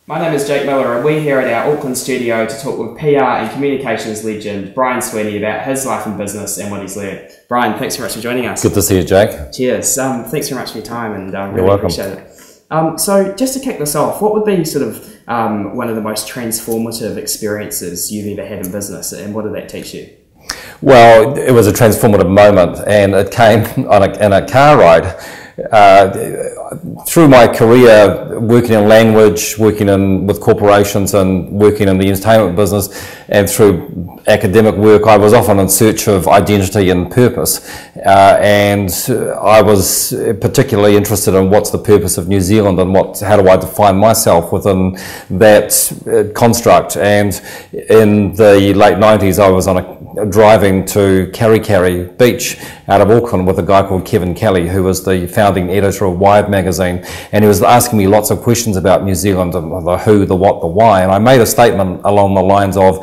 My name is Jake Miller and we're here at our Auckland studio to talk with PR and communications legend Brian Sweeney about his life and business and what he's learned. Brian, thanks very much for joining us. Good to see you, Jake. Cheers. Thanks very much for your time and You're welcome. Appreciate it. So just to kick this off, what would be sort of one of the most transformative experiences you've ever had in business, and what did that teach you? Well, it was a transformative moment, and it came in a car ride. Through my career, working in language, working with corporations and working in the entertainment business, and through academic work, I was often in search of identity and purpose. And I was particularly interested in what's the purpose of New Zealand and how do I define myself within that construct. And in the late 90s, I was driving to Kari Beach out of Auckland with a guy called Kevin Kelly, who was the founding editor of Wired magazine, and he was asking me lots of questions about New Zealand and the who, the what, the why, and I made a statement along the lines of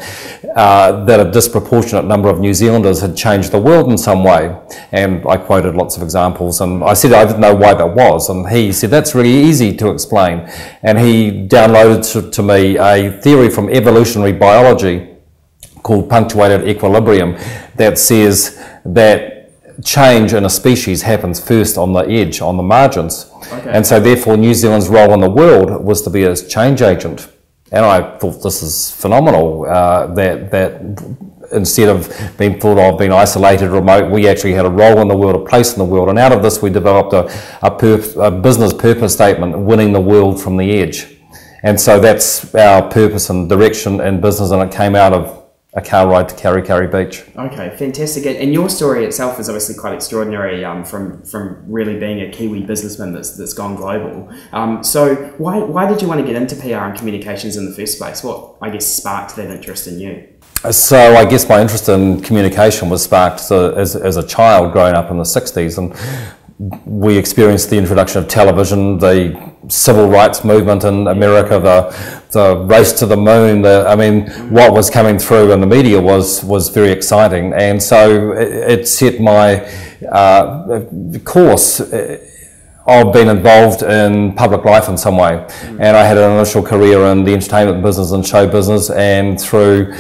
that a disproportionate number of New Zealanders had changed the world in some way, and I quoted lots of examples, and I said I didn't know why that was, and he said that's really easy to explain, and he downloaded to me a theory from evolutionary biology called punctuated equilibrium that says that change in a species happens first on the edge, on the margins. Okay. And so therefore New Zealand's role in the world was to be a change agent. And I thought this is phenomenal, that instead of being thought of being isolated, remote, we actually had a role in the world, a place in the world. And out of this we developed a business purpose statement, winning the world from the edge. And so that's our purpose and direction in business, and it came out of a car ride to Kari Beach. Okay, fantastic. And your story itself is obviously quite extraordinary, from really being a Kiwi businessman that's gone global. So why did you want to get into PR and communications in the first place? What, I guess, sparked that interest in you? So I guess my interest in communication was sparked as a child growing up in the 60s, and we experienced the introduction of television, the civil rights movement in America, the race to the moon. What was coming through in the media was very exciting, and so it set my course of being involved in public life in some way. And I had an initial career in the entertainment business and show business, and through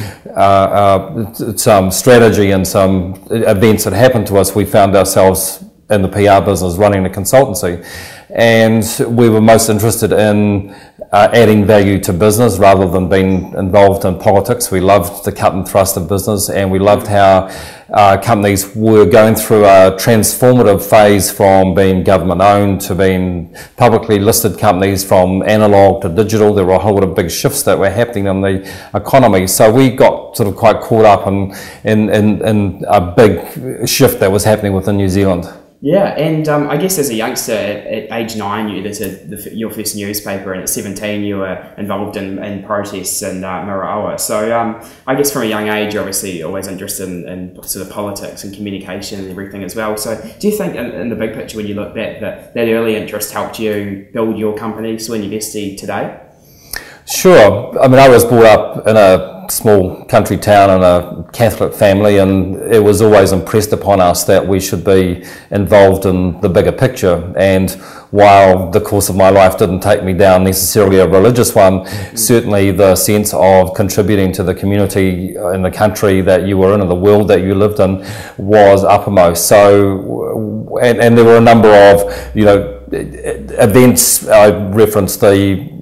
some strategy and some events that happened to us, we found ourselves in the PR business running a consultancy, and we were most interested in adding value to business rather than being involved in politics. We loved the cut and thrust of business, and we loved how companies were going through a transformative phase from being government owned to being publicly listed companies, from analog to digital. There were a whole lot of big shifts that were happening in the economy, so we got sort of quite caught up in a big shift that was happening within New Zealand. Yeah, and I guess as a youngster, at age 9, you edited your first newspaper, and at 17 you were involved in protests in Maraoa. So I guess from a young age, you're obviously always interested in sort of politics and communication and everything as well. So do you think in the big picture, when you look back, that early interest helped you build your company, SweeneyVesty, today? Sure. I was brought up in a small country town in a Catholic family, and it was always impressed upon us that we should be involved in the bigger picture. And while the course of my life didn't take me down necessarily a religious one, certainly the sense of contributing to the community in the country that you were in and the world that you lived in was uppermost. So, and there were a number of, events. I referenced the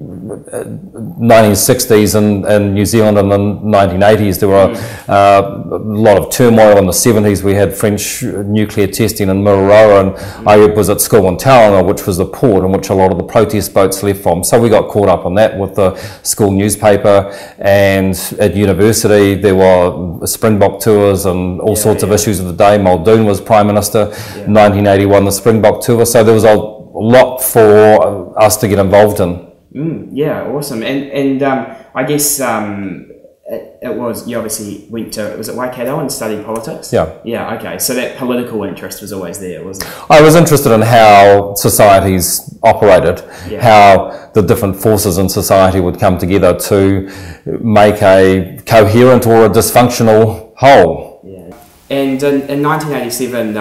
1960s in New Zealand, and the 1980s there were a lot of turmoil. In the 70s we had French nuclear testing in Maraoa, and I was at school in Tauranga, which was the port in which a lot of the protest boats left from. So we got caught up on that with the school newspaper, and at university there were Springbok tours and all sorts of issues of the day. Muldoon was Prime Minister, 1981, the Springbok tour, so there was a lot for us to get involved in. Yeah, awesome. And I guess it was, you obviously went to, was it Waikato and studied politics? Yeah. Yeah, okay. So that political interest was always there, wasn't it? I was interested in how societies operated, how the different forces in society would come together to make a coherent or a dysfunctional whole. Yeah. And in 1987,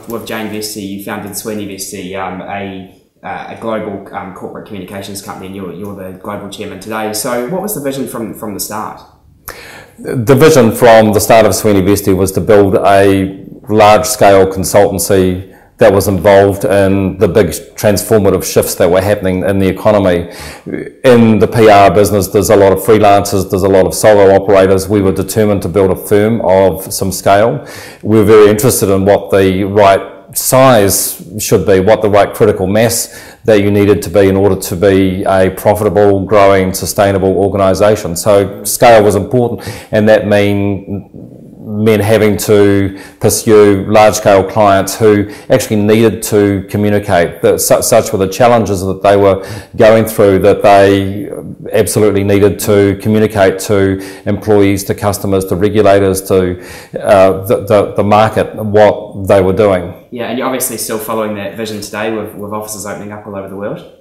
with Jane Vesty, you founded SweeneyVesty, a global corporate communications company, and you're the global chairman today. So what was the vision from the start? The vision from the start of SweeneyVesty was to build a large-scale consultancy that was involved in the big transformative shifts that were happening in the economy. In the PR business, there's a lot of freelancers, there's a lot of solo operators. We were determined to build a firm of some scale. We were very interested in what the right size should be, what the right critical mass that you needed to be in order to be a profitable, growing, sustainable organisation. So scale was important, and that meant having to pursue large-scale clients who actually needed to communicate. That such were the challenges that they were going through, that they absolutely needed to communicate to employees, to customers, to regulators, to the market, what they were doing. Yeah, and you're obviously still following that vision today with offices opening up all over the world.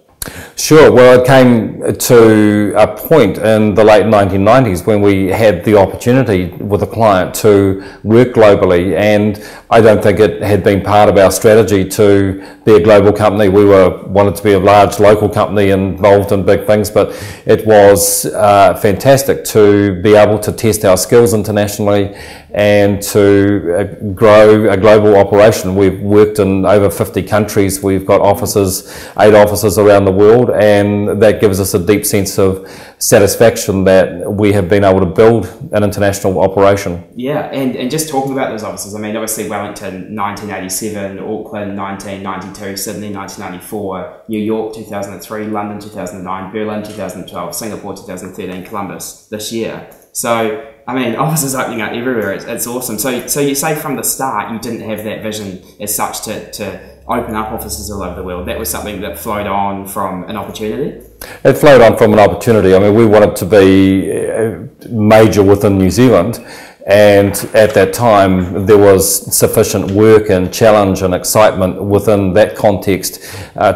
Sure. Well, it came to a point in the late 1990s when we had the opportunity with a client to work globally, and I don't think it had been part of our strategy to be a global company. We wanted to be a large local company involved in big things, but it was fantastic to be able to test our skills internationally and to grow a global operation. We've worked in over 50 countries. We've got offices, 8 offices around the world, and that gives us a deep sense of satisfaction that we have been able to build an international operation. Yeah, and just talking about those offices, I mean, obviously Wellington 1987, Auckland 1992, Sydney 1994, New York 2003, London 2009, Berlin 2012, Singapore 2013, Columbus this year. So, I mean, offices opening up everywhere, it's awesome. So you say from the start you didn't have that vision as such to open up offices all over the world. That was something that flowed on from an opportunity? It flowed on from an opportunity. I mean, we wanted to be major within New Zealand, and at that time there was sufficient work and challenge and excitement within that context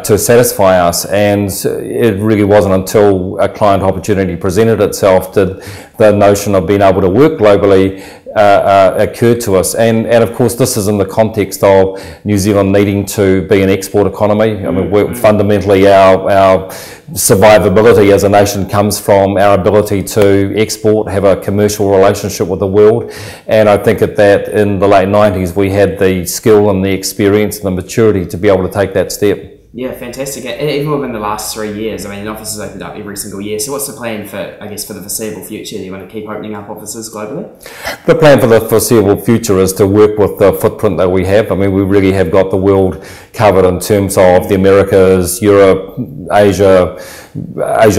to satisfy us, and it really wasn't until a client opportunity presented itself did the notion of being able to work globally occurred to us. And of course this is in the context of New Zealand needing to be an export economy. I mean, fundamentally our survivability as a nation comes from our ability to export, have a commercial relationship with the world, and I think that in the late 90s we had the skill and the experience and the maturity to be able to take that step. Yeah, fantastic. Even within the last 3 years, I mean, offices opened up every single year. So what's the plan for, I guess, for the foreseeable future? Do you want to keep opening up offices globally? The plan for the foreseeable future is to work with the footprint that we have. I mean, we really have got the world covered in terms of the Americas, Europe, Asia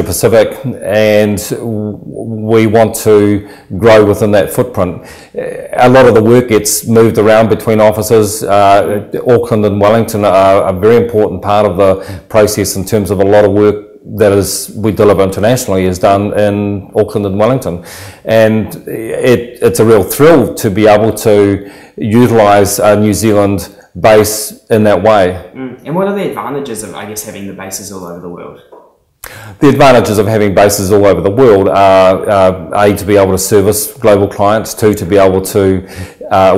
Pacific, and we want to grow within that footprint. A lot of the work gets moved around between offices. Auckland and Wellington are a very important part of the process in terms of a lot of work that we deliver internationally is done in Auckland and Wellington, and it's a real thrill to be able to utilise a New Zealand base in that way. And what are the advantages of, I guess, having the bases all over the world? The advantages of having bases all over the world are A, to be able to service global clients, 2, to be able to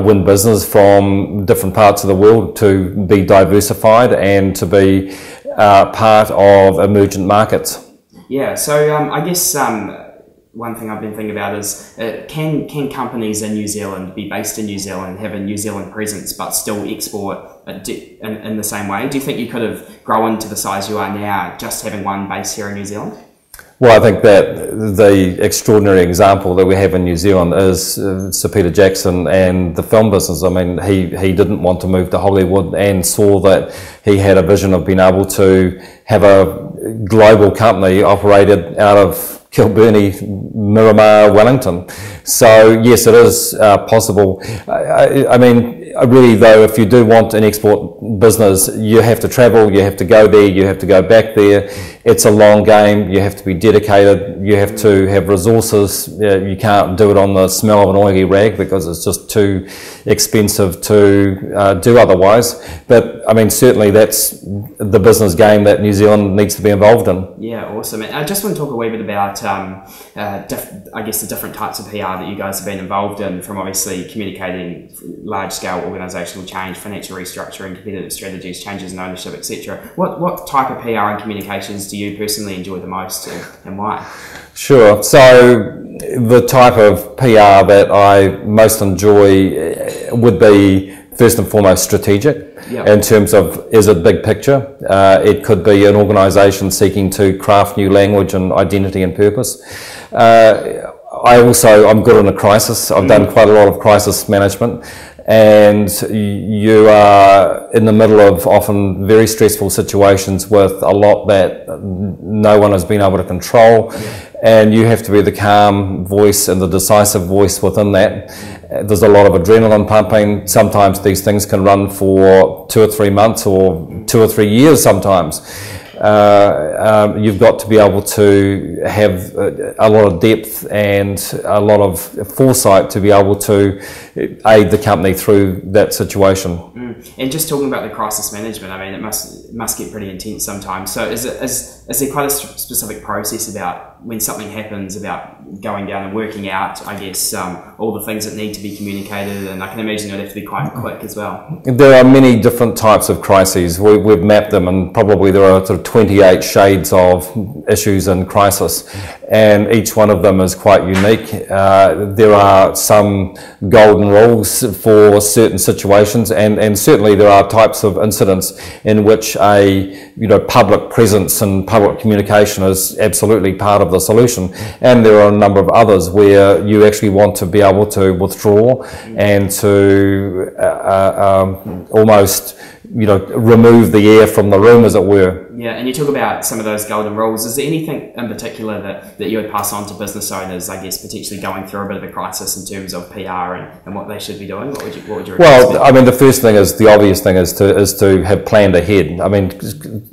win business from different parts of the world, to be diversified and to be part of emergent markets. Yeah, so I guess one thing I've been thinking about is can companies in New Zealand be based in New Zealand, have a New Zealand presence, but still export in the same way? Do you think you could have grown to the size you are now just having one base here in New Zealand? Well, I think that the extraordinary example that we have in New Zealand is Sir Peter Jackson and the film business. I mean, he didn't want to move to Hollywood and saw that he had a vision of being able to have a global company operated out of Kilburnie, Miramar, Wellington. So yes, it is possible. I mean, really though, if you do want an export business, you have to travel, you have to go there, you have to go back there. It's a long game. You have to be dedicated. You have to have resources. You can't do it on the smell of an oily rag because it's just too expensive to do otherwise. But I mean, certainly that's the business game that New Zealand needs to be involved in. Yeah, awesome. I just want to talk a wee bit about, I guess, the different types of PR that you guys have been involved in, from obviously communicating large-scale scale organisational change, financial restructuring, competitive strategies, changes in ownership, etc. What type of PR and communications do you personally enjoy the most, and why? Sure. So the type of PR that I most enjoy would be first and foremost strategic. Yep. In terms of, is it big picture? It could be an organisation seeking to craft new language and identity and purpose. I'm good in a crisis. I've done quite a lot of crisis management, and you are in the middle of often very stressful situations with a lot that no one has been able to control, and you have to be the calm voice and the decisive voice within that. There's a lot of adrenaline pumping. Sometimes these things can run for 2 or 3 months or 2 or 3 years sometimes. You've got to be able to have a lot of depth and a lot of foresight to be able to aid the company through that situation. And just talking about the crisis management, I mean, it must get pretty intense sometimes. So is there quite a specific process about when something happens, about going down and working out, I guess, all the things that need to be communicated? And I can imagine it would have to be quite quick as well. There are many different types of crises. We've mapped them, and probably there are sort of 28 shades of issues in crisis, and each one of them is quite unique. There are some golden rules for certain situations, and certainly there are types of incidents in which a public presence and public communication is absolutely part of the solution, and there are a number of others where you actually want to be able to withdraw and to almost remove the air from the room, as it were. Yeah, and you talk about some of those golden rules. Is there anything in particular that you would pass on to business owners, I guess, potentially going through a bit of a crisis in terms of PR and what they should be doing? What would you Well, I mean, the first thing is, the obvious thing is to have planned ahead. I mean,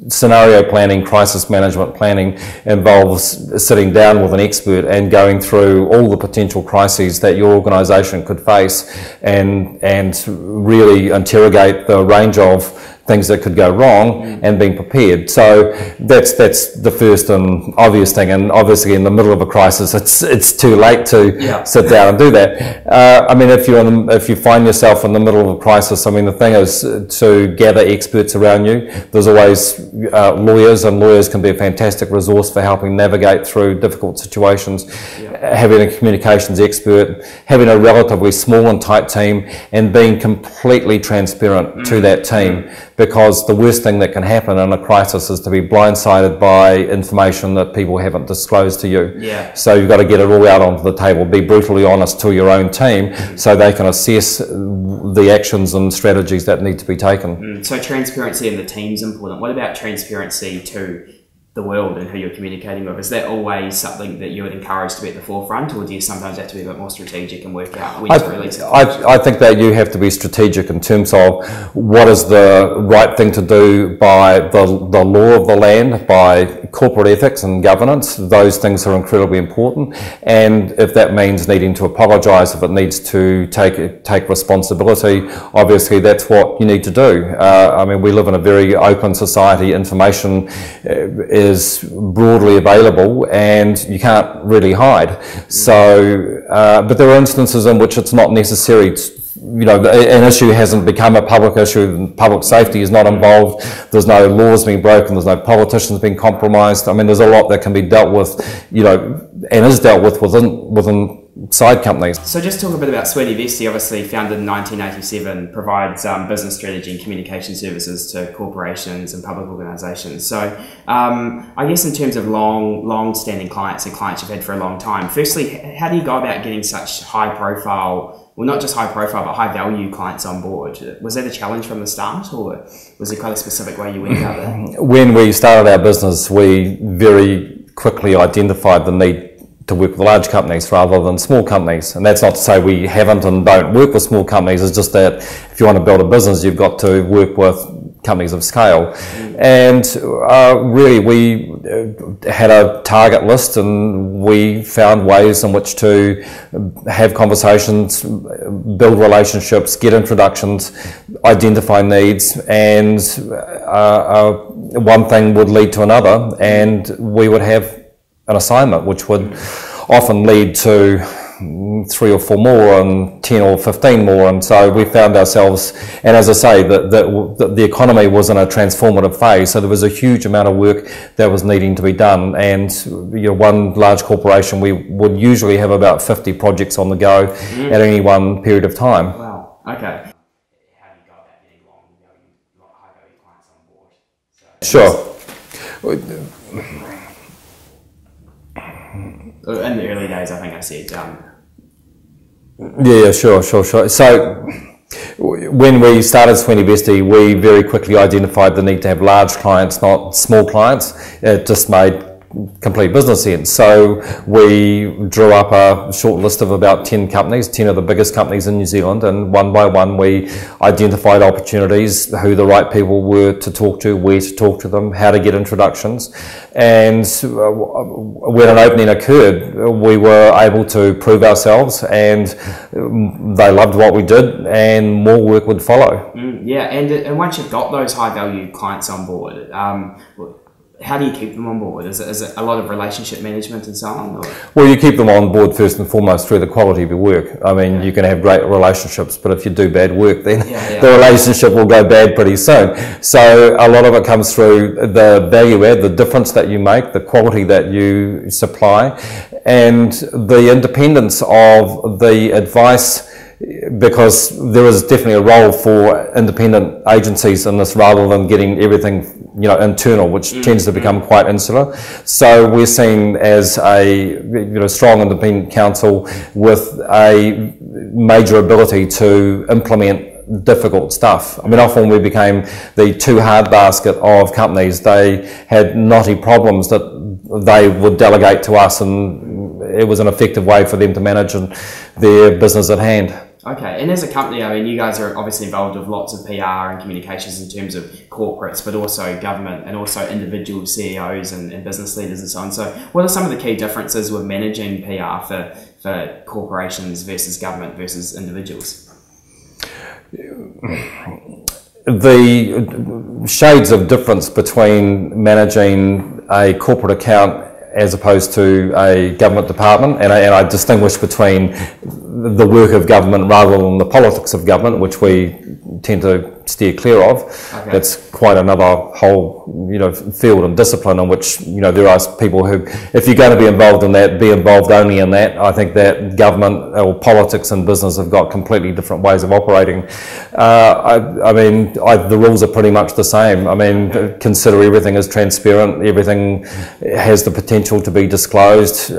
scenario planning, crisis management planning involves sitting down with an expert and going through all the potential crises that your organisation could face, and really interrogate the range of things that could go wrong and being prepared. So that's the first and obvious thing. And obviously, in the middle of a crisis, it's too late to sit down and do that. I mean, if you find yourself in the middle of a crisis, I mean, the thing is to gather experts around you. There's always lawyers, and lawyers can be a fantastic resource for helping navigate through difficult situations. Having a communications expert, having a relatively small and tight team, and being completely transparent to that team. Because the worst thing that can happen in a crisis is to be blindsided by information that people haven't disclosed to you. So you've got to get it all out onto the table, be brutally honest to your own team, so they can assess the actions and strategies that need to be taken. So transparency in the team's important. What about transparency to the world and who you're communicating with? Is that always something that you would encourage to be at the forefront, or do you sometimes have to be a bit more strategic and work out when to release it? I think that you have to be strategic in terms of what is the right thing to do by the law of the land, by corporate ethics and governance. Those things are incredibly important, and if that means needing to apologise, if it needs to take responsibility, obviously that's what you need to do. I mean, we live in a very open society. Information is broadly available, and you can't really hide. So, but there are instances in which it's not necessary. An issue hasn't become a public issue, public safety is not involved, there's no laws being broken, there's no politicians being compromised. I mean, there's a lot that can be dealt with, and is dealt with within side companies. So just talk a bit about SweeneyVesty, obviously founded in 1987, provides business strategy and communication services to corporations and public organisations. So I guess in terms of long-standing clients and clients you've had for a long time, firstly, how do you go about getting such high-profile, well, not just high-profile, but high-value clients on board? Was that a challenge from the start, or was there quite a specific way you went about that? When we started our business, we very quickly identified the need to work with large companies rather than small companies. And that's not to say we haven't and don't work with small companies, it's just that if you want to build a business, you've got to work with companies of scale. And really, we had a target list, and we found ways in which to have conversations, build relationships, get introductions, identify needs, and one thing would lead to another, and we would have an assignment which would often lead to 3 or 4 more and 10 or 15 more, and so we found ourselves, and as I say, that the economy was in a transformative phase, so there was a huge amount of work that was needing to be done, and one large corporation, we would usually have about 50 projects on the go at any one period of time. Wow, okay. How do you go about getting high-value clients on board? Sure. In the early days, I think I said. Yeah, sure. So when we started SweeneyVesty, we very quickly identified the need to have large clients, not small clients. It just made complete business sense. So we drew up a short list of about 10 companies, 10 of the biggest companies in New Zealand, and one by one we identified opportunities, who the right people were to talk to, where to talk to them, how to get introductions. And when an opening occurred, we were able to prove ourselves, and they loved what we did, and more work would follow. Yeah, and once you've got those high value clients on board, how do you keep them on board? Is it a lot of relationship management and so on? Or? Well, you keep them on board first and foremost through the quality of your work. I mean, you can have great relationships, but if you do bad work, then the relationship will go bad pretty soon. So a lot of it comes through the value add, the difference that you make, the quality that you supply, and the independence of the advice, because there is definitely a role for independent agencies in this rather than getting everything internal, which tends to become quite insular. So we're seen as a strong independent council with a major ability to implement difficult stuff. I mean, often we became the too hard basket of companies. They had knotty problems that they would delegate to us, and it was an effective way for them to manage their business at hand. Okay, and as a company, I mean, you guys are obviously involved with lots of PR and communications in terms of corporates, but also government and also individual CEOs and business leaders and so on. So what are some of the key differences with managing PR for corporations versus government versus individuals? The shades of difference between managing a corporate account as opposed to a government department, and I distinguish between the work of government rather than the politics of government, which we tend to steer clear of. Okay. That's quite another whole field and discipline in which there are people who, if you're going to be involved in that, be involved only in that. I think that government or politics and business have got completely different ways of operating. The rules are pretty much the same. I mean, consider everything as transparent, everything has the potential to be disclosed,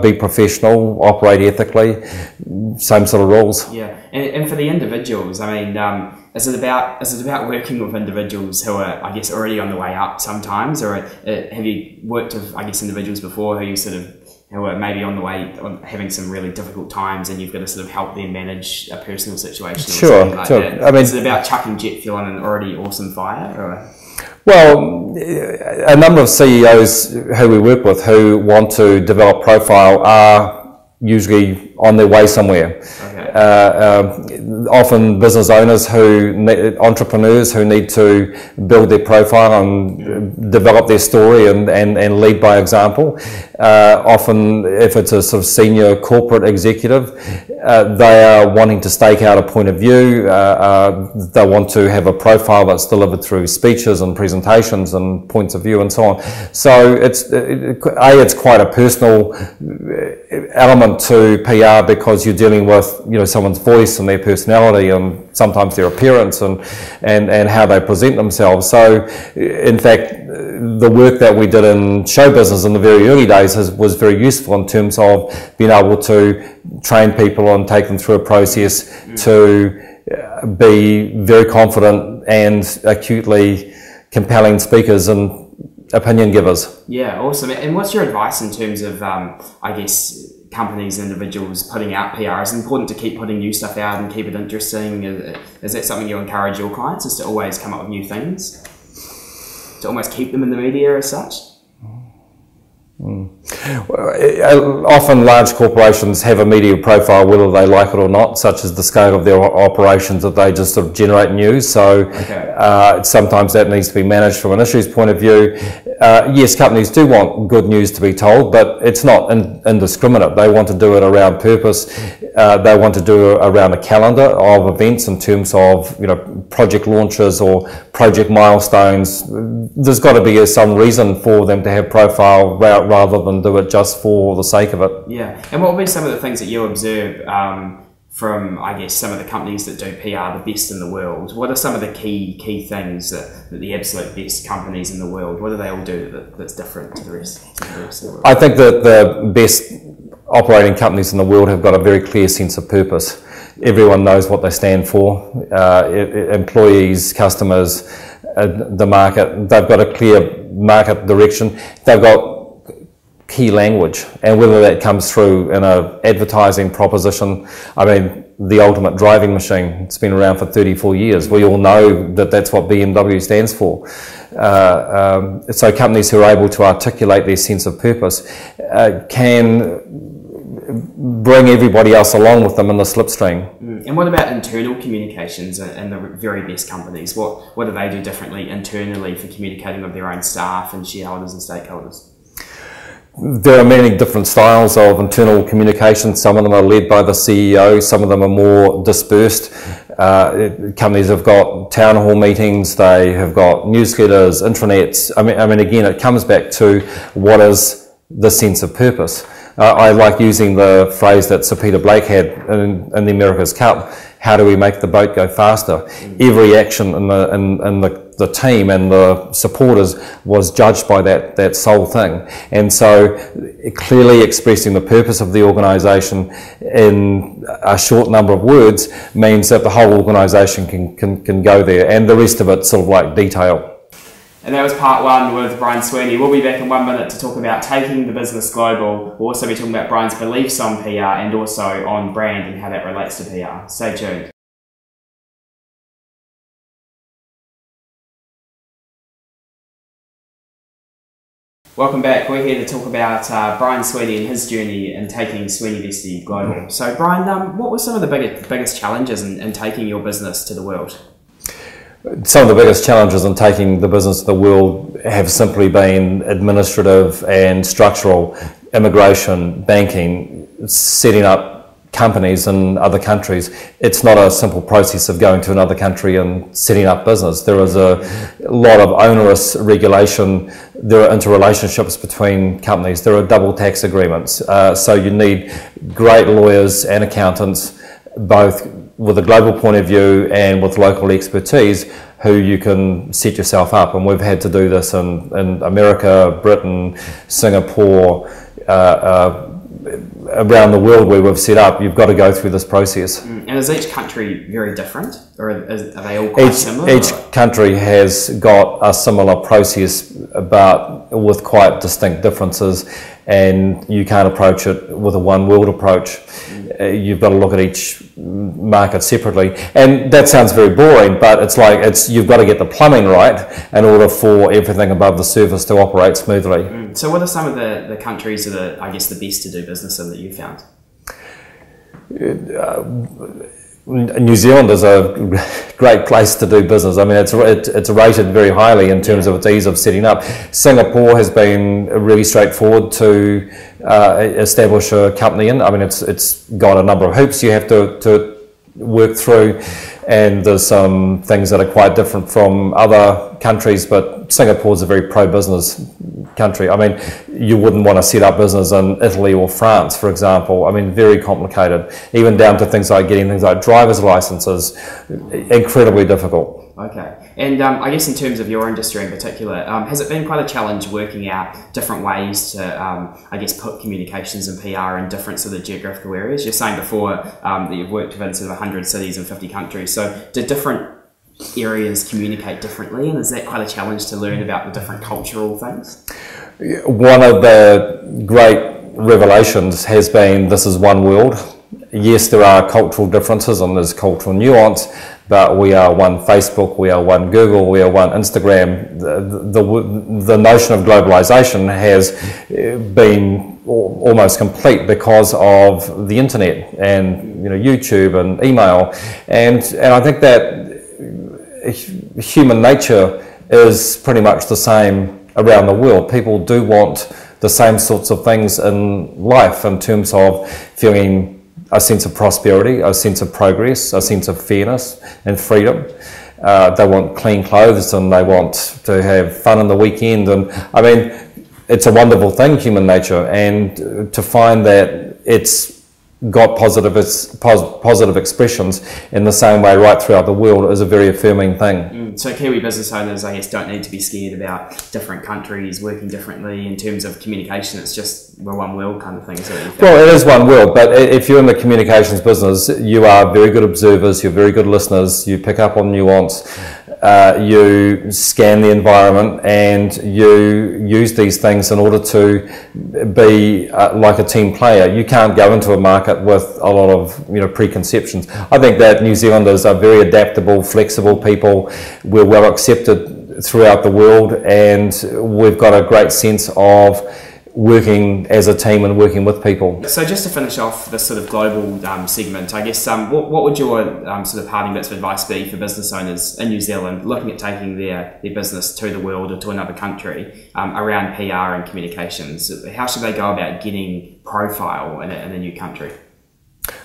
be professional, operate ethically, same sort of rules. Yeah, and for the individuals, I mean, is it about working with individuals who are, I guess, already on the way up sometimes, or have you worked with, I guess, individuals before who are maybe on the way, having some really difficult times, and you've got to sort of help them manage a personal situation? Sure. That? I mean, is it about chucking jet fuel on an already awesome fire? Or? Well, a number of CEOs who we work with who want to develop profile are usually on their way somewhere. Okay. Often business owners entrepreneurs who need to build their profile and develop their story and lead by example. Often if it's a sort of senior corporate executive, they are wanting to stake out a point of view. They want to have a profile that's delivered through speeches and presentations and points of view and so on. So it's quite a personal element to PR, because you're dealing with someone's voice and their personality and sometimes their appearance and how they present themselves. So in fact, the work that we did in show business in the very early days was very useful in terms of being able to train people and take them through a process to be very confident and acutely compelling speakers and opinion givers. Yeah, awesome. And what's your advice in terms of, I guess, companies, individuals putting out PR? Is it important to keep putting new stuff out and keep it interesting? Is that something you encourage your clients, is to always come up with new things? To almost keep them in the media as such? Often large corporations have a media profile whether they like it or not, such as the scale of their operations, that they just sort of generate news. So sometimes that needs to be managed from an issues point of view. Yes, companies do want good news to be told, but it's not indiscriminate. They want to do it around purpose. They want to do it around a calendar of events in terms of, you know, project launches or project milestones. There's got to be some reason for them to have profile rather than do it just for the sake of it. Yeah, and what would be some of the things that you observe from, I guess, some of the companies that do PR the best in the world? What are some of the key things that the absolute best companies in the world, what do they all do that's different to the rest of the world? I think that the best operating companies in the world have got a very clear sense of purpose. Everyone knows what they stand for, employees, customers, the market. They've got a clear market direction. They've got key language, and whether that comes through in an advertising proposition. I mean, the ultimate driving machine, it's been around for 34 years. We all know that that's what BMW stands for. So companies who are able to articulate their sense of purpose can bring everybody else along with them in the slipstream. And what about internal communications and the very best companies? What do they do differently internally for communicating with their own staff and shareholders and stakeholders? There are many different styles of internal communication. Some of them are led by the CEO, some of them are more dispersed. Companies have got town hall meetings, they have got newsletters, intranets. I mean, again, it comes back to what is the sense of purpose. I like using the phrase that Sir Peter Blake had in the America's Cup: how do we make the boat go faster? Every action in the team and the supporters was judged by that sole thing. And so clearly expressing the purpose of the organisation in a short number of words means that the whole organisation can go there, and the rest of it's sort of like detail. And that was part one with Brian Sweeney. We'll be back in 1 minute to talk about taking the business global. We'll also be talking about Brian's beliefs on PR and also on brand and how that relates to PR. Stay tuned. Welcome back. We're here to talk about Brian Sweeney and his journey in taking SweeneyVesty global. So Brian, what were some of the biggest challenges in taking your business to the world? Some of the biggest challenges in taking the business to the world have simply been administrative and structural, immigration, banking, setting up companies in other countries. It's not a simple process of going to another country and setting up business. There is a lot of onerous regulation. There are interrelationships between companies. There are double tax agreements. So you need great lawyers and accountants, both with a global point of view and with local expertise, who you can set yourself up. And we've had to do this in America, Britain, Singapore, around the world where we've set up. You've got to go through this process. And is each country very different, or are they all quite similar? Each country has got a similar process, but with quite distinct differences, and you can't approach it with a one world approach. You've got to look at each market separately, and that sounds very boring, but you've got to get the plumbing right in order for everything above the surface to operate smoothly. So what are some of the countries that are, I guess, the best to do business in that you've found? New Zealand is a great place to do business. I mean, it's rated very highly in terms of its ease of setting up. Singapore has been really straightforward to establish a company in. I mean, it's got a number of hoops you have to work through, and there's some things that are quite different from other countries, but Singapore is a very pro-business country. I mean, you wouldn't want to set up business in Italy or France, for example. I mean, very complicated, even down to things like getting things like driver's licenses, incredibly difficult. Okay, and I guess in terms of your industry in particular, has it been quite a challenge working out different ways to, I guess, put communications and PR in different sort of geographical areas? You're saying before that you've worked within sort of 100 cities and 50 countries, so do different areas communicate differently, and is that quite a challenge to learn about the different cultural things? One of the great revelations has been this is one world. yes, there are cultural differences and there's cultural nuance, but we are one Facebook, we are one Google, we are one Instagram. The notion of globalization has been almost complete because of the internet and YouTube and email, and I think that human nature is pretty much the same around the world. People do want the same sorts of things in life in terms of feeling a sense of prosperity, a sense of progress, a sense of fairness and freedom. They want clean clothes and they want to have fun on the weekend, and I mean, it's a wonderful thing, human nature, and to find that it's got positive expressions in the same way right throughout the world is a very affirming thing. So Kiwi business owners, I guess, don't need to be scared about different countries working differently in terms of communication. It's just we're one world kind of thing. Well, it is one world, but if you're in the communications business, you are very good observers, you're very good listeners, you pick up on nuance, you scan the environment, and you use these things in order to be like a team player. You can't go into a market with a lot of preconceptions. I think that New Zealanders are very adaptable, flexible people. We're well accepted throughout the world, and we've got a great sense of working as a team and working with people. So just to finish off this sort of global segment, I guess what would your sort of parting bits of advice be for business owners in New Zealand looking at taking their business to the world or to another country around PR and communications? How should they go about getting profile in a new country?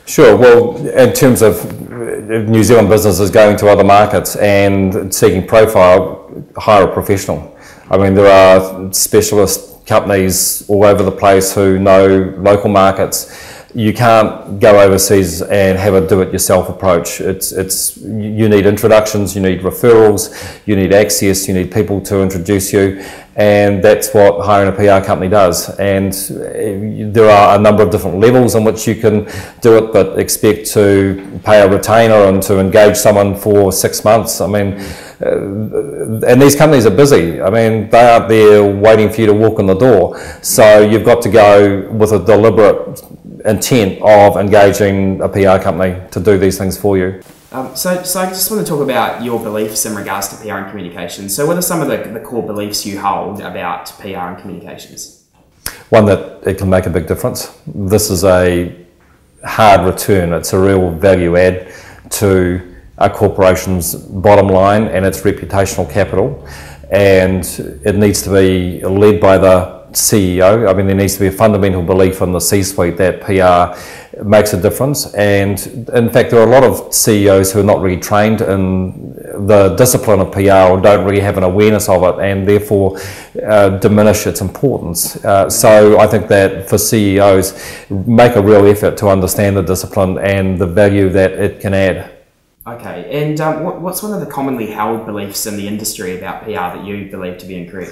Sure. Well, in terms of New Zealand businesses going to other markets and seeking profile, hire a professional. I mean, there are specialist companies all over the place who know local markets. You can't go overseas and have a do-it-yourself approach. You need introductions, you need referrals, you need access, you need people to introduce you, and that's what hiring a PR company does. And there are a number of different levels in which you can do it, but expect to pay a retainer and to engage someone for 6 months. I mean, and these companies are busy. I mean, they aren't there waiting for you to walk in the door. So you've got to go with a deliberate intent of engaging a PR company to do these things for you. So I just want to talk about your beliefs in regards to PR and communications. So what are some of the core beliefs you hold about PR and communications? One, that it can make a big difference. This is a hard return. It's a real value add to a corporation's bottom line and its reputational capital, and it needs to be led by the CEO. I mean, there needs to be a fundamental belief in the C-suite that PR makes a difference, and in fact there are a lot of CEOs who are not really trained in the discipline of PR or don't really have an awareness of it, and therefore diminish its importance. So I think that for CEOs, make a real effort to understand the discipline and the value that it can add. Okay, and what's one of the commonly held beliefs in the industry about PR that you believe to be incorrect?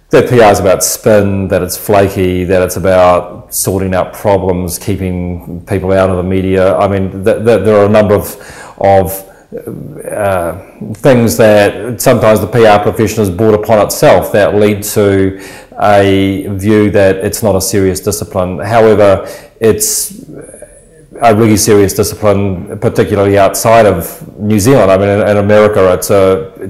That PR is about spin, that it's flaky, that it's about sorting out problems, keeping people out of the media. I mean, there are a number of things that sometimes the PR profession has brought upon itself that lead to a view that it's not a serious discipline. However, it's a really serious discipline, particularly outside of New Zealand. I mean, in America, it's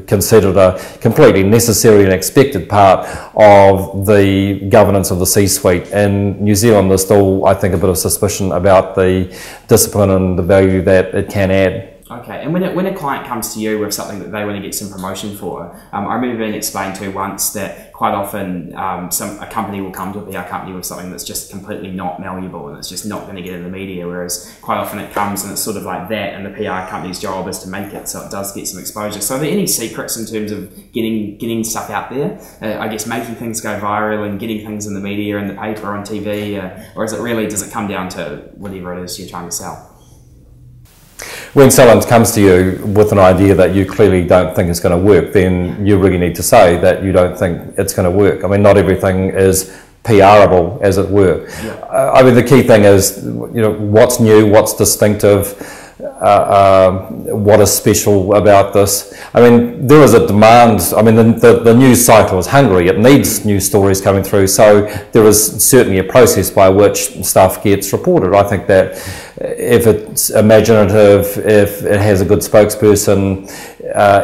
considered a completely necessary and expected part of the governance of the C-suite. In New Zealand, there's still, I think, a bit of suspicion about the discipline and the value that it can add. Okay, and when a client comes to you with something that they want to get some promotion for, I remember being explained to once that quite often a company will come to a PR company with something that's just completely not malleable and it's just not going to get in the media, whereas quite often it comes and it's sort of like that, and the PR company's job is to make it so it does get some exposure. So are there any secrets in terms of getting stuff out there? I guess making things go viral and getting things in the media, in the paper, on TV, or does it come down to whatever it is you're trying to sell? When someone comes to you with an idea that you clearly don't think is going to work, then you really need to say that you don't think it's going to work. I mean, not everything is PRable, as it were. Yeah. I mean, the key thing is, what's new, what's distinctive, what is special about this. I mean, there is a demand. I mean, the news cycle is hungry. It needs news stories coming through. So there is certainly a process by which stuff gets reported. I think that if it's imaginative, if it has a good spokesperson,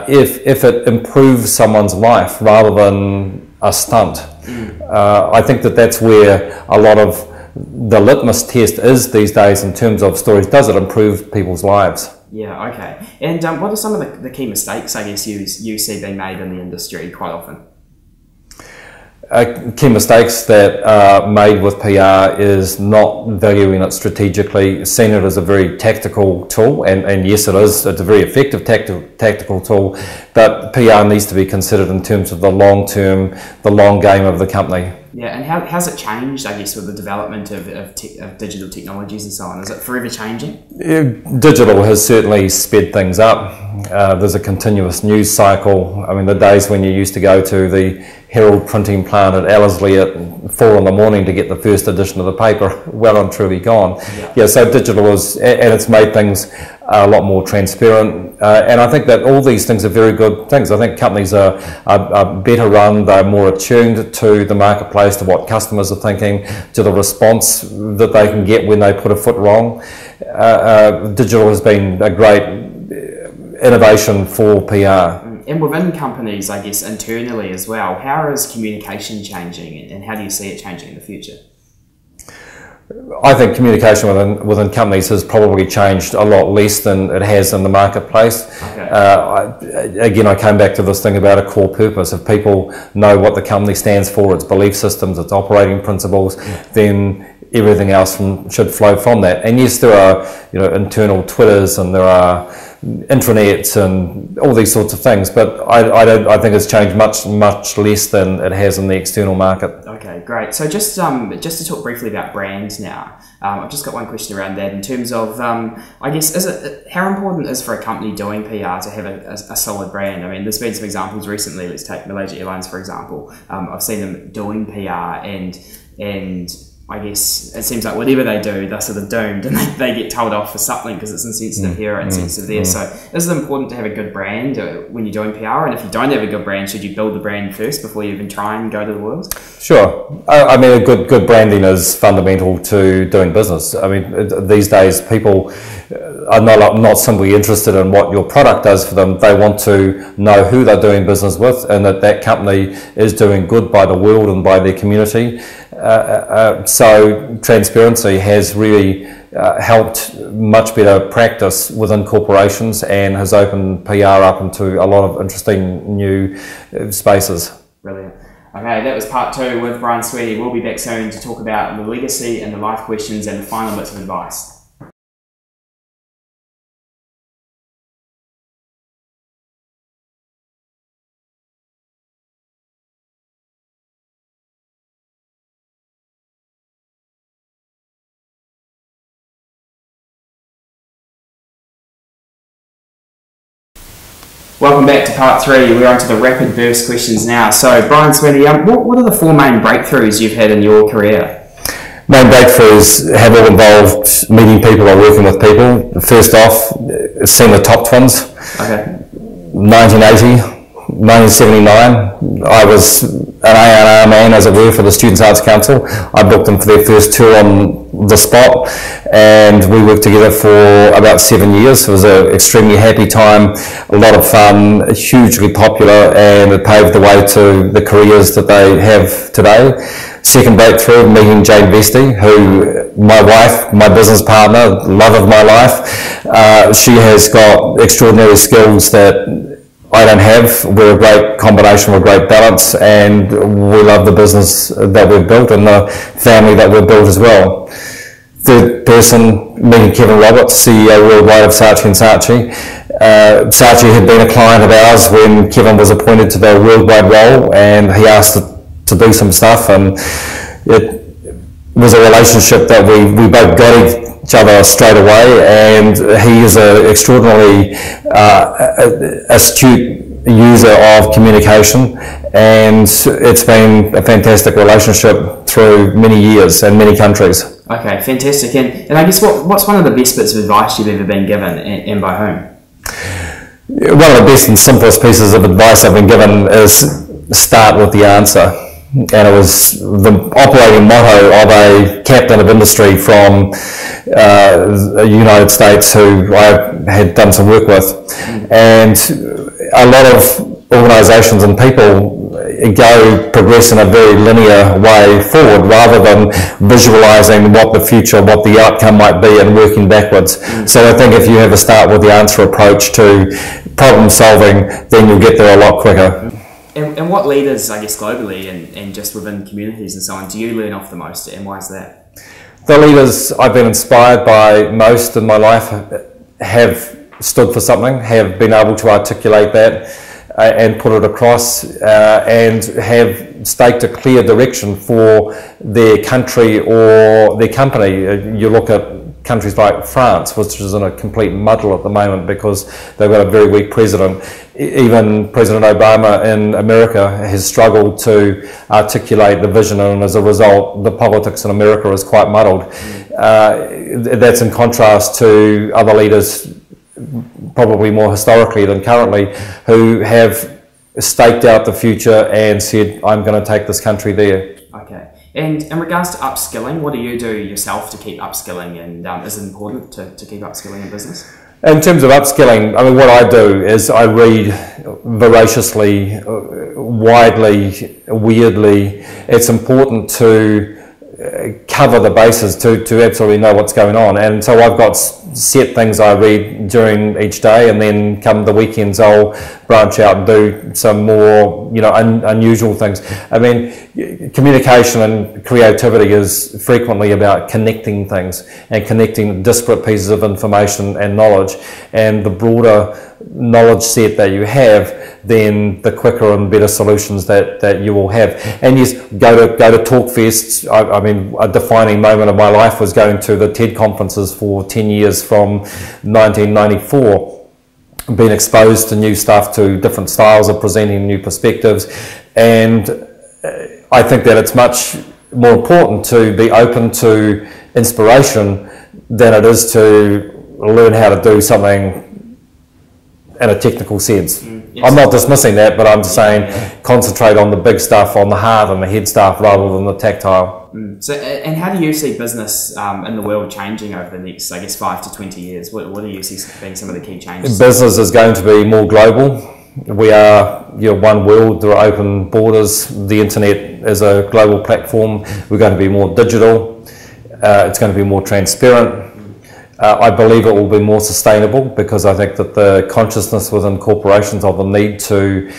if it improves someone's life rather than a stunt, I think that that's where a lot of the litmus test is these days in terms of stories. Does it improve people's lives? Yeah, okay. And what are some of the key mistakes, I guess, you see being made in the industry quite often? Key mistakes that are made with PR is not valuing it strategically, seeing it as a very tactical tool, and yes it is, it's a very effective tactical tool, but PR needs to be considered in terms of the long term, the long game of the company. Yeah, and how's it changed, I guess, with the development of digital technologies and so on? Is it forever changing? Digital has certainly sped things up. There's a continuous news cycle. I mean, the days when you used to go to the Herald printing plant at Ellerslie at 4 in the morning to get the first edition of the paper, well and truly gone. Yeah, so digital is, and it's made things a lot more transparent, and I think that all these things are very good things. I think companies are better run, they're more attuned to the marketplace, to what customers are thinking, to the response that they can get when they put a foot wrong. Digital has been a great innovation for PR. And within companies, I guess, internally as well, how is communication changing and how do you see it changing in the future? I think communication within companies has probably changed a lot less than it has in the marketplace. Okay. Again, I came back to this thing about a core purpose. If people know what the company stands for, its belief systems, its operating principles, then everything else should flow from that. And yes, there are internal Twitters and there are intranets and all these sorts of things, but I think it's changed much less than it has in the external market. Okay, great. So just to talk briefly about brands now, I've just got one question around that in terms of I guess how important is for a company doing PR to have a solid brand? I mean, there's been some examples recently. Let's take Malaysia Airlines for example. I've seen them doing PR and I guess it seems like whatever they do, they're sort of doomed and they get told off for something because it's insensitive here or insensitive there. So is it important to have a good brand when you're doing PR? And if you don't have a good brand, should you build the brand first before you even try and go to the world? Sure. I mean, good branding is fundamental to doing business. I mean, these days people are not simply interested in what your product does for them. They want to know who they're doing business with and that company is doing good by the world and by their community. So transparency has really helped much better practice within corporations and has opened PR up into a lot of interesting new spaces. Brilliant. Okay, that was part 2 with Brian Sweeney. We'll be back soon to talk about the legacy and the life questions and the final bits of advice. Welcome back to part 3. We're on to the rapid burst questions now. So, Brian Sweeney, what are the 4 main breakthroughs you've had in your career? Main breakthroughs have all involved meeting people or working with people. First off, seeing the top twins. Okay. 1980, 1979, I was an A&R man, as it were, for the Students' Arts Council. I booked them for their first tour on the spot, and we worked together for about 7 years. It was an extremely happy time, a lot of fun, hugely popular, and it paved the way to the careers that they have today. Second breakthrough, meeting SweeneyVesty, who my wife, my business partner, love of my life. She has got extraordinary skills that I don't have. We're a great combination, we're a great balance, and we love the business that we've built and the family that we've built as well. Third person, meeting Kevin Roberts, CEO worldwide of Saatchi & Saatchi. Saatchi had been a client of ours when Kevin was appointed to the worldwide role, and he asked to do some stuff, and it was a relationship that we both got each other straight away, and he is an extraordinarily astute user of communication, and it's been a fantastic relationship through many years and many countries. Okay, fantastic. And I guess what's one of the best bits of advice you've ever been given, and by whom? One of the best and simplest pieces of advice I've been given is start with the answer. And it was the operating motto of a captain of industry from the United States who I had done some work with. And a lot of organisations and people progress in a very linear way forward rather than visualising what the future, what the outcome might be and working backwards. So I think if you have a start with the answer approach to problem solving, then you'll get there a lot quicker. And what leaders, I guess globally and just within communities and so on, do you learn off the most, and why is that? The leaders I've been inspired by most in my life have stood for something, have been able to articulate that and put it across and have staked a clear direction for their country or their company. You look at countries like France, which is in a complete muddle at the moment because they've got a very weak president. Even President Obama in America has struggled to articulate the vision, and as a result the politics in America is quite muddled. That's in contrast to other leaders, probably more historically than currently, who have staked out the future and said, I'm going to take this country there. Okay. And in regards to upskilling, what do you do yourself to keep upskilling, and is it important to keep upskilling in business? In terms of upskilling, I mean, what I do is I read voraciously, widely, weirdly. It's important to cover the bases to absolutely know what's going on, and so I've got set things I read during each day, and then come the weekends I'll branch out and do some more unusual things. I mean, communication and creativity is frequently about connecting things and connecting disparate pieces of information and knowledge, and the broader knowledge set that you have, then the quicker and better solutions that you will have. And yes, go to talk fests. I mean, a defining moment of my life was going to the TED conferences for 10 years from 1994, being exposed to new stuff, to different styles of presenting, new perspectives, and I think that it's much more important to be open to inspiration than it is to learn how to do something in a technical sense. Yes. I'm not dismissing that, but I'm just saying concentrate on the big stuff, on the heart and the head stuff, rather than the tactile. So, and how do you see business in the world changing over the next, I guess, 5 to 20 years? What do you see being some of the key changes? Business is going to be more global. We are one world, there are open borders, the internet is a global platform. We're going to be more digital, it's going to be more transparent. I believe it will be more sustainable, because I think that the consciousness within corporations of the need to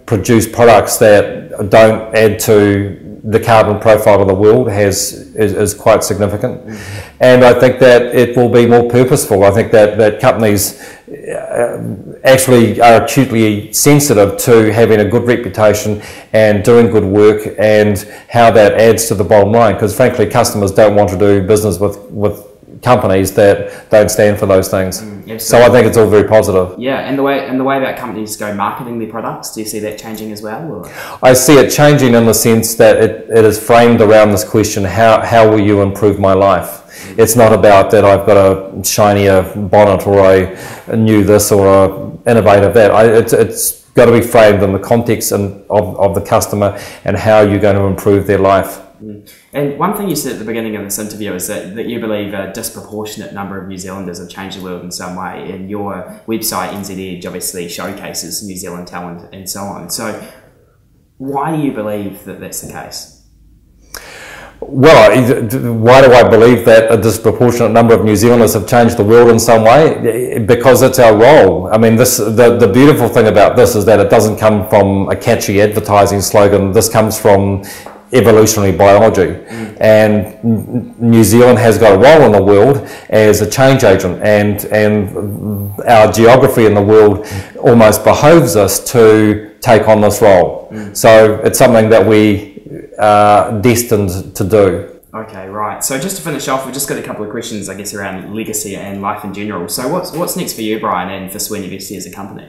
produce products that don't add to the carbon profile of the world is quite significant. And I think that it will be more purposeful. I think that companies actually are acutely sensitive to having a good reputation and doing good work, and how that adds to the bottom line, because frankly customers don't want to do business with companies that don't stand for those things. So I think it's all very positive. Yeah, and the way that companies go marketing their products, do you see that changing as well? Or? I see it changing in the sense that it is framed around this question: how will you improve my life? It's not about that I've got a shinier bonnet, or a new this, or a innovative that. It's got to be framed in the context of the customer and how you're going to improve their life. And one thing you said at the beginning of this interview is that you believe a disproportionate number of New Zealanders have changed the world in some way, and your website, NZ Edge, obviously showcases New Zealand talent and so on. So why do you believe that that's the case? Well, why do I believe that a disproportionate number of New Zealanders have changed the world in some way? Because it's our role. I mean, the beautiful thing about this is that it doesn't come from a catchy advertising slogan. This comes from evolutionary biology, and New Zealand has got a role in the world as a change agent, and our geography in the world almost behoves us to take on this role. So it's something that we are destined to do. Okay, right. So just to finish off, we've just got a couple of questions, I guess, around legacy and life in general. So what's next for you, Brian, and for SweeneyVesty as a company?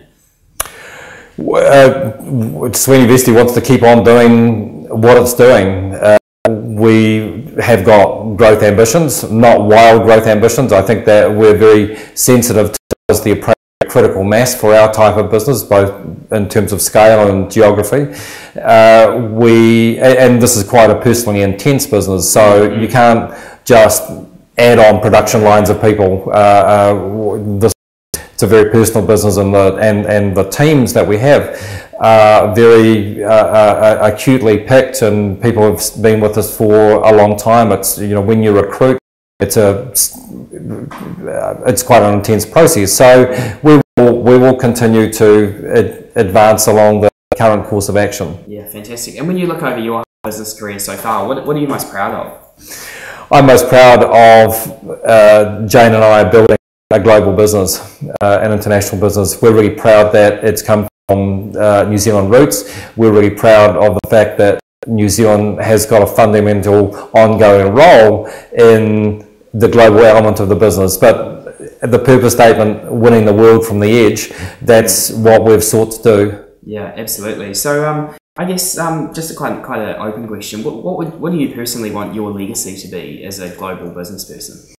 SweeneyVesty wants to keep on doing what it's doing. We have got growth ambitions, not wild growth ambitions. I think that we're very sensitive to the appropriate critical mass for our type of business, both in terms of scale and geography. And this is quite a personally intense business, so you can't just add on production lines of people. It's a very personal business, and the teams that we have are very acutely picked, and people have been with us for a long time. It's, you know, when you recruit, it's quite an intense process. So we will continue to advance along the current course of action. Yeah, fantastic. And when you look over your business career so far, what are you most proud of? I'm most proud of Jane and I building a global business, an international business. We're really proud that it's come from New Zealand roots. We're really proud of the fact that New Zealand has got a fundamental ongoing role in the global element of the business. But the purpose statement, winning the world from the edge, that's what we've sought to do. Yeah, absolutely. So I guess just a quite an open question. What do you personally want your legacy to be as a global business person?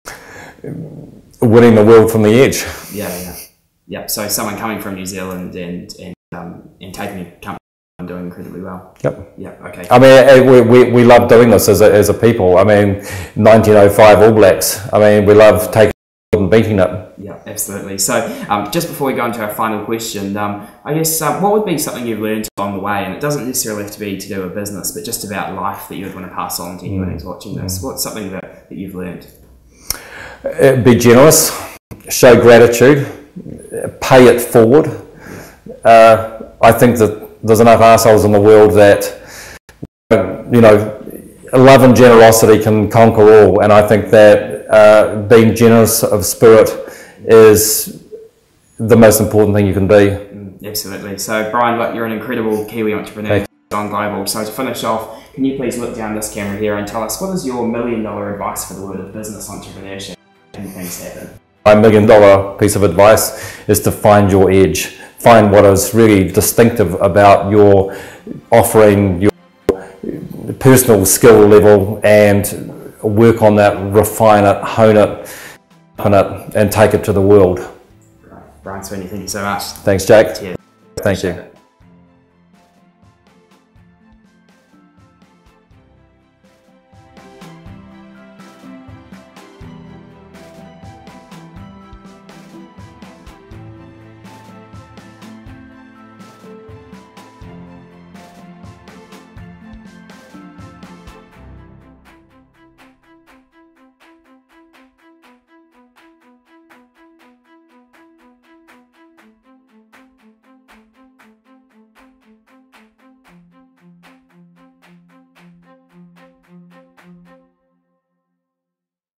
Winning the world from the edge. Yeah. So someone coming from New Zealand and taking a company and doing incredibly well. Yep. Yeah. Okay. I mean, we love doing this as a people. I mean, 1905 All Blacks. I mean, we love taking and beating it. Yeah, absolutely. So just before we go into our final question, I guess what would be something you've learned along the way, and it doesn't necessarily have to be to do with business, but just about life that you would want to pass on to anyone who's watching this? What's something that you've learned? Be generous, show gratitude, pay it forward. I think that there's enough arseholes in the world that, you know, love and generosity can conquer all, and I think that being generous of spirit is the most important thing you can be. Absolutely. So Brian, look, you're an incredible Kiwi entrepreneur on global. So to finish off, can you please look down this camera here and tell us, what is your $1 million advice for the world of business entrepreneurship and things happen? My $1 million piece of advice is to find your edge. Find what is really distinctive about your offering, your personal skill level, and work on that, refine it, hone it, and take it to the world. Brian, Sweeney, thank you so much. Thanks, Jake. Cheers. Thank you.